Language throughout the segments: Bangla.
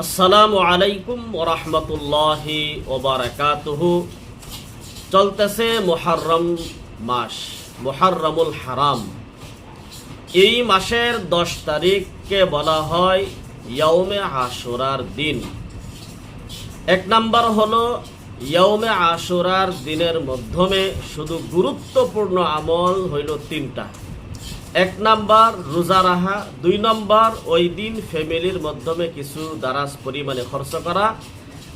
আসসালামু আলাইকুম ওয়া রাহমাতুল্লাহি ওয়া বারাকাতুহু। চলতেছে মুহররম মাস, মুহররমুল হারাম। এই মাসের 10 তারিখকে বলা হয় ইয়াউমে আশুরার দিন। এক নাম্বার হলো ইয়াউমে আশুরার দিনের মাধ্যমে শুধু গুরুত্বপূর্ণ আমল হইল 3টা। এক নাম্বার রোজা রাখা, 2 নাম্বার ওই দিন ফ্যামিলির মাধ্যমে কিছু দারাজ পরিমাণে খরচ করা,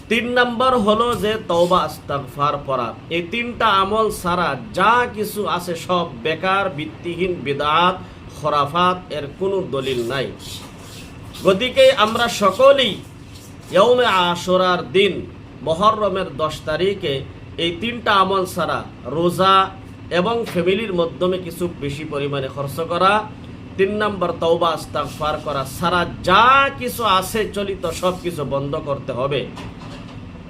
3 নাম্বার হলো যে তওবা ইস্তিগফার পড়া। এই 3টা আমল ছাড়া যা কিছু আছে সব বেকার, ভিত্তিহীন, বিদআত, খোরাফাত, এর কোনো দলিল নাই। গতিকে আমরা সকলেই ইয়াউমে আশুরার দিন মুহররমের 10 তারিখে এই 3টা আমল ছাড়া রোজা এবং ফ্যামিলির মাধ্যমে কিছু বেশি পরিমাণে খরচ করা, 3 নাম্বার তওবা ইস্তিগফার করা সারা যা কিছু আছে চলিত সব কিছু বন্ধ করতে হবে।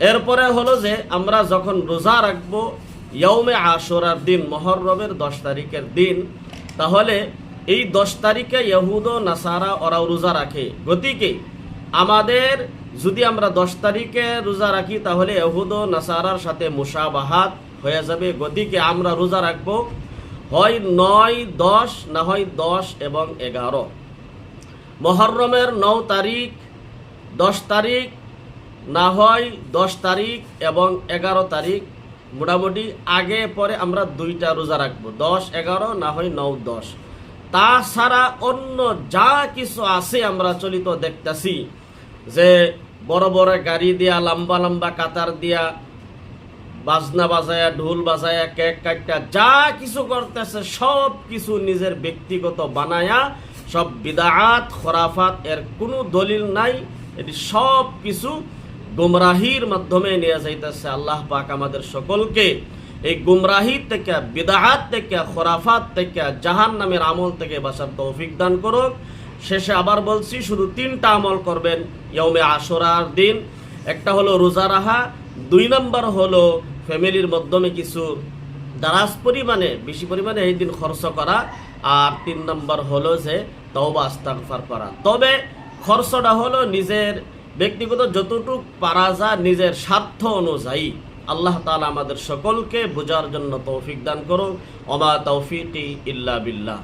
এরপরে হলো যে আমরা যখন রোজা রাখবো ইয়াউমে আশুরার দিন, মুহররমের 10 তারিখের দিন, তাহলে এই 10 তারিখে ইহুদ ও নাসারা ওরাও রোজা রাখে। গতিকে আমাদের যদি আমরা 10 তারিখে রোজা রাখি তাহলে ইহুদ ও নাসারার সাথে মুশাবাহাত হয়ে যাবে। গতিকে আমরা রোজা রাখবো হয় 9, 10, না হয় 10 এবং 11। মুহররমের 9 তারিখ, 10 তারিখ, না হয় 10 তারিখ এবং 11 তারিখ, মোটামুটি আগে পরে আমরা 2টা রোজা রাখবো, 10, 11, না হয় 9, 10। তাছাড়া অন্য যা কিছু আছে আমরা চলিত দেখতেছি যে বড় বড় গাড়ি দিয়া, লম্বা লম্বা কাতার দিয়া, বাজনা বাজায়া, ঢোল বাজায়া, কেক কাটা যা কিছু করতেছে সব কিছু নিজের ব্যক্তিগত বানায়া, সব বিদআত, খোরাফাত, এর কোনো দলিল নাই। এটি সব কিছু গুমরাহির মাধ্যমে নিয়ে যাইতেছে। আল্লাহ পাক আমাদের সকলকে এই গুমরাহি থেকে, বিদআত থেকে, খোরাফাত থেকে, জাহান্নামের আমল থেকে বাঁচার তৌফিক দান করুক। শেষে আবার বলছি, শুধু 3টা আমল করবেন ইয়াউমে আশুরার দিন। একটা হলো রোজা রাখা, 2 নাম্বার হলো ফ্যামিলির মাধ্যমে কিছু দারাজ পরিমাণে, বেশি পরিমাণে এই দিন খরচ করা, আর 3 নাম্বার হলো যে তওবা ইস্তিগফার করা। তবে খরচটা হলো নিজের ব্যক্তিগত যতটুকু পারা যায়, নিজের স্বার্থ অনুযায়ী। আল্লাহ তাআলা আমাদের সকলকে বোঝার জন্য তৌফিক দান করুন। ওমা তৌফিকি ইল্লা বিল্লাহ।